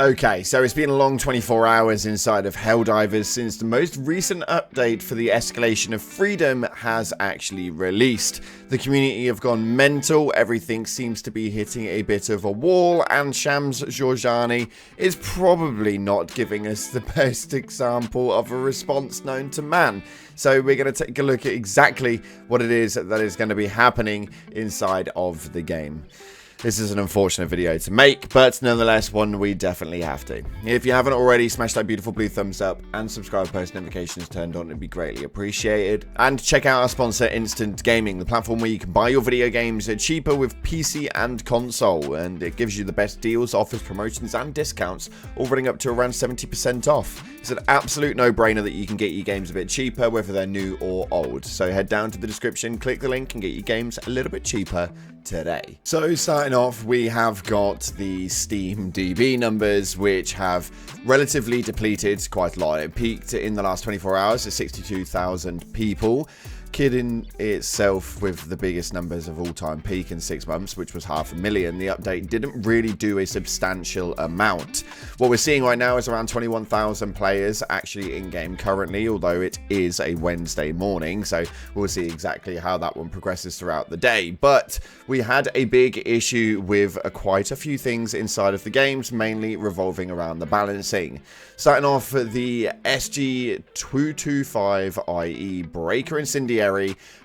Okay, so it's been a long 24 hours inside of Helldivers since the most recent update for the Escalation of Freedom has actually released. The community have gone mental, everything seems to be hitting a bit of a wall, and Shams Georgiani is probably not giving us the best example of a response known to man. So we're going to take a look at exactly what it is that is going to be happening inside of the game. This is an unfortunate video to make, but nonetheless one we definitely have to. If you haven't already, smash that beautiful blue thumbs up and subscribe with post notifications turned on, it'd be greatly appreciated. And check out our sponsor Instant Gaming, the platform where you can buy your video games cheaper with PC and console, and it gives you the best deals, offers, promotions and discounts, all running up to around 70% off. It's an absolute no-brainer that you can get your games a bit cheaper, whether they're new or old. So head down to the description, click the link and get your games a little bit cheaper today. So starting off, we have got the Steam DB numbers, which have relatively depleted quite a lot. It peaked in the last 24 hours at 62,000 people. Kidding itself with the biggest numbers of all time peak in 6 months, which was 500,000. The update didn't really do a substantial amount. What we're seeing right now is around 21,000 players actually in game currently, although it is a Wednesday morning, so we'll see exactly how that one progresses throughout the day. But we had a big issue with quite a few things inside of the games, mainly revolving around the balancing. Starting off, the SG225IE Breaker Incendiary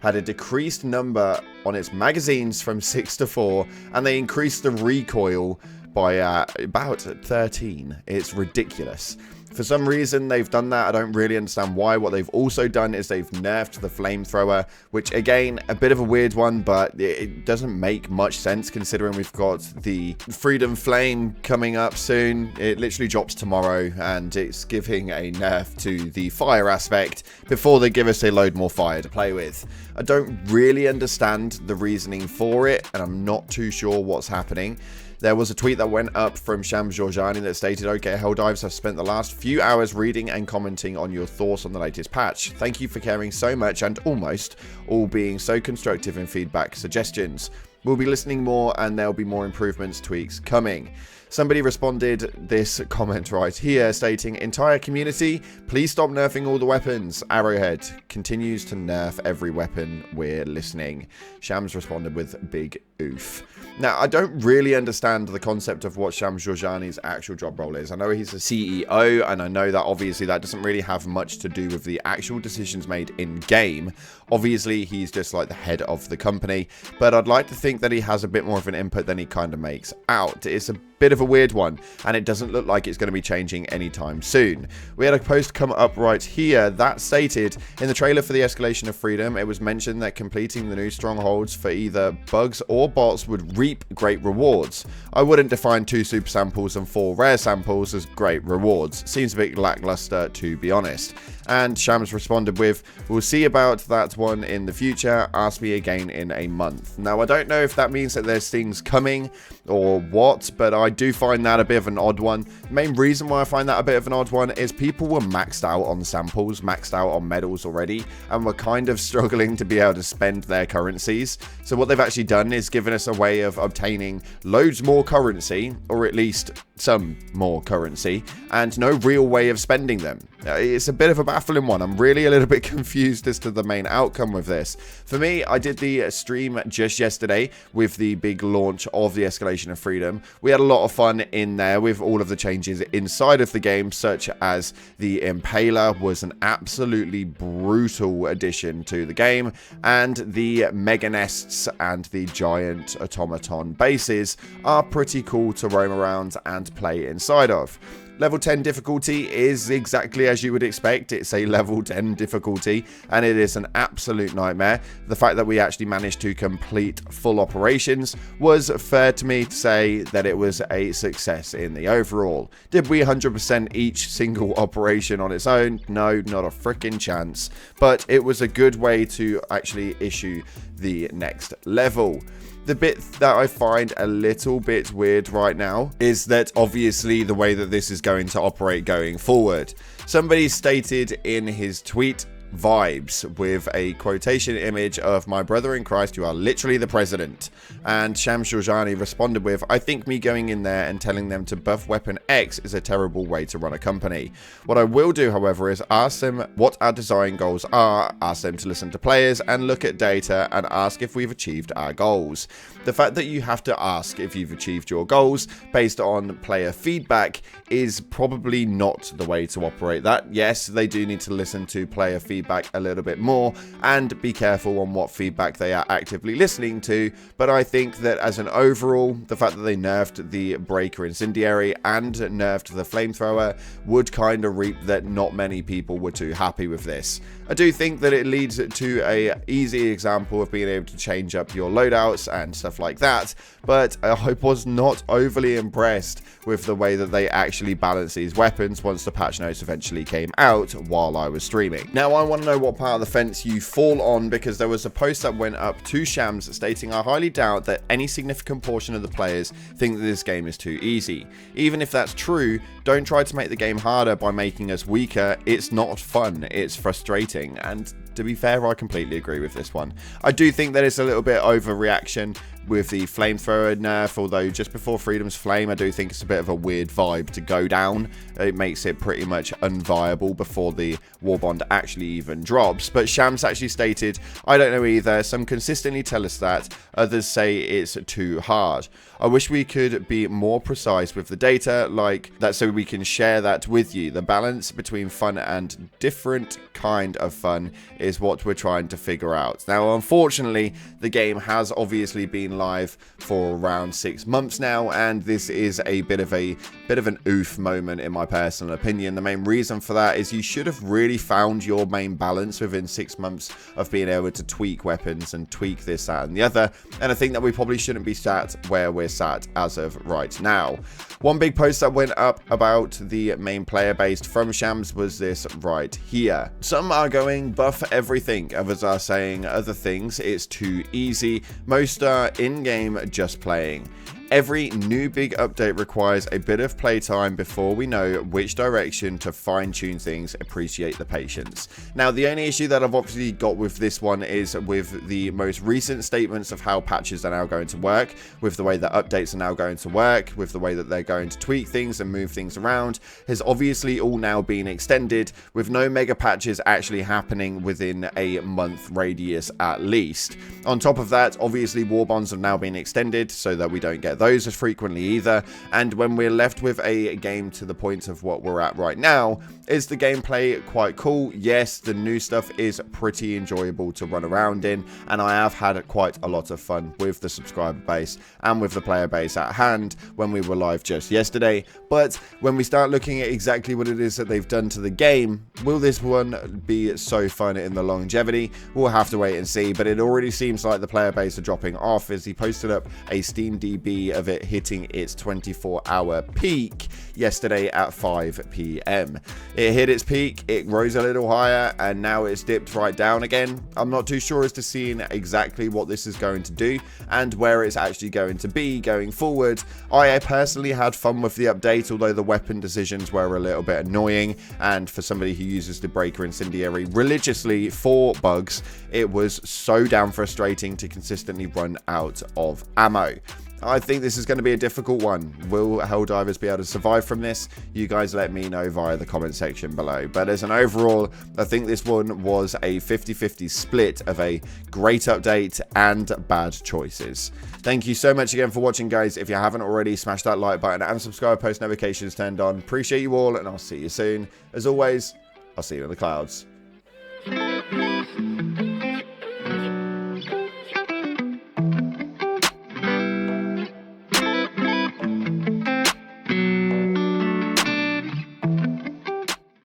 had a decreased number on its magazines from 6 to 4, and they increased the recoil by about 13. It's ridiculous. For some reason, they've done that. I don't really understand why. What they've also done is they've nerfed the flamethrower, which, again, a bit of a weird one, but it doesn't make much sense considering we've got the Freedom Flame coming up soon. It literally drops tomorrow, and it's giving a nerf to the fire aspect before they give us a load more fire to play with. I don't really understand the reasoning for it, and I'm not too sure what's happening. There was a tweet that went up from Shams Georgiani that stated, "Okay, Helldivers, have spent the last few hours reading and commenting on your thoughts on the latest patch. Thank you for caring so much and almost all being so constructive in feedback suggestions. We'll be listening more and there'll be more improvements, tweaks coming." Somebody responded this comment right here stating, "Entire community, please stop nerfing all the weapons. Arrowhead continues to nerf every weapon. We're listening." Shams responded with big oof. Now, I don't really understand the concept of what Shams Georgiani's actual job role is. I know he's a CEO, and I know that obviously that doesn't really have much to do with the actual decisions made in-game. Obviously, he's just like the head of the company, but I'd like to think that he has a bit more of an input than he kind of makes out. It's a bit of a weird one, and it doesn't look like it's going to be changing anytime soon. We had a post come up right here that stated, "In the trailer for the Escalation of Freedom, it was mentioned that completing the new strongholds for either bugs or bots would reap great rewards. I wouldn't define 2 super samples and 4 rare samples as great rewards. Seems a bit lackluster, to be honest." And Shams responded with, "We'll see about that one in the future. Ask me again in a month." Now, I don't know if that means that there's things coming or what, but I do find that a bit of an odd one. The main reason why I find that a bit of an odd one is people were maxed out on samples, maxed out on medals already, and were kind of struggling to be able to spend their currencies. So what they've actually done is given us a way of obtaining loads more currency, or at least some more currency, and no real way of spending them. It's a bit of a baffling one. I'm really a little bit confused as to the main outcome with this. For me, I did the stream just yesterday with the big launch of the Escalation of Freedom. We had a lot of fun in there with all of the changes inside of the game, such as the Impaler was an absolutely brutal addition to the game, and the Mega Nests and the Giant Automaton bases are pretty cool to roam around and play inside of. Level 10 difficulty is exactly as you would expect. It's a level 10 difficulty, and it is an absolute nightmare. The fact that we actually managed to complete full operations was fair to me to say that it was a success in the overall. Did we 100% each single operation on its own? No, not a freaking chance. But it was a good way to actually issue the next level. The bit that I find a little bit weird right now is that obviously the way that this is going to operate going forward. Somebody stated in his tweet vibes with a quotation image of my brother in Christ, you are literally the president. And Shams Jorjani responded with, I think me going in there and telling them to buff weapon X is a terrible way to run a company. What I will do, however, is ask them what our design goals are, ask them to listen to players and look at data and ask if we've achieved our goals. The fact that you have to ask if you've achieved your goals based on player feedback is probably not the way to operate that. Yes, they do need to listen to player feedback a little bit more and be careful on what feedback they are actively listening to, but I think that as an overall, the fact that they nerfed the Breaker Incendiary and nerfed the Flamethrower would kind of reap that not many people were too happy with this. I do think that it leads to a easy example of being able to change up your loadouts and stuff like that, but I was not overly impressed with the way that they actually balance these weapons once the patch notes eventually came out while I was streaming. Now I want to know what part of the fence you fall on, because there was a post that went up to Shams stating, I highly doubt that any significant portion of the players think that this game is too easy. Even if that's true, don't try to make the game harder by making us weaker. It's not fun, it's frustrating. And to be fair, I completely agree with this one. I do think that it's a little bit overreaction with the Flamethrower nerf, although just before Freedom's Flame, I do think it's a bit of a weird vibe to go down. It makes it pretty much unviable before the Warbond actually even drops. But Shams actually stated, I don't know either. Some consistently tell us that. Others say it's too hard. I wish we could be more precise with the data like that so we can share that with you. The balance between fun and different kind of fun is what we're trying to figure out. Now, unfortunately, the game has obviously been live for around 6 months now, and this is a bit of an oof moment in my personal opinion. The main reason for that is you should have really found your main balance within 6 months of being able to tweak weapons and tweak this, that, and the other, and I think that we probably shouldn't be sat where we're sat as of right now. One big post that went up about the main player base from Shams was this right here. Some are going buff everything, others are saying other things, it's too easy, most are in-game just playing. Every new big update requires a bit of playtime before we know which direction to fine-tune things. Appreciate the patience. Now, the only issue that I've obviously got with this one is with the most recent statements of how patches are now going to work, with the way that updates are now going to work, with the way that they're going to tweak things and move things around, has obviously all now been extended, with no mega patches actually happening within a month radius at least. On top of that, obviously Warbonds have now been extended so that we don't get those as frequently either, and when we're left with a game to the point of what we're at right now, is the gameplay quite cool? Yes, the new stuff is pretty enjoyable to run around in, and I have had quite a lot of fun with the subscriber base and with the player base at hand when we were live just yesterday. But when we start looking at exactly what it is that they've done to the game, will this one be so fun in the longevity? We'll have to wait and see, but it already seems like the player base are dropping off, as he posted up a Steam DB of it hitting its 24-hour peak yesterday at 5 PM. It hit its peak, it rose a little higher, and now it's dipped right down again. I'm not too sure as to seeing exactly what this is going to do and where it's actually going to be going forward. I personally had fun with the update, although the weapon decisions were a little bit annoying, and for somebody who uses the Breaker Incendiary religiously for bugs, it was so damn frustrating to consistently run out of ammo. I think this is going to be a difficult one. Will Helldivers be able to survive from this? You guys let me know via the comment section below. But as an overall, I think this one was a 50-50 split of a great update and bad choices. Thank you so much again for watching, guys. If you haven't already, smash that like button and subscribe, post notifications turned on. Appreciate you all, and I'll see you soon. As always, I'll see you in the clouds.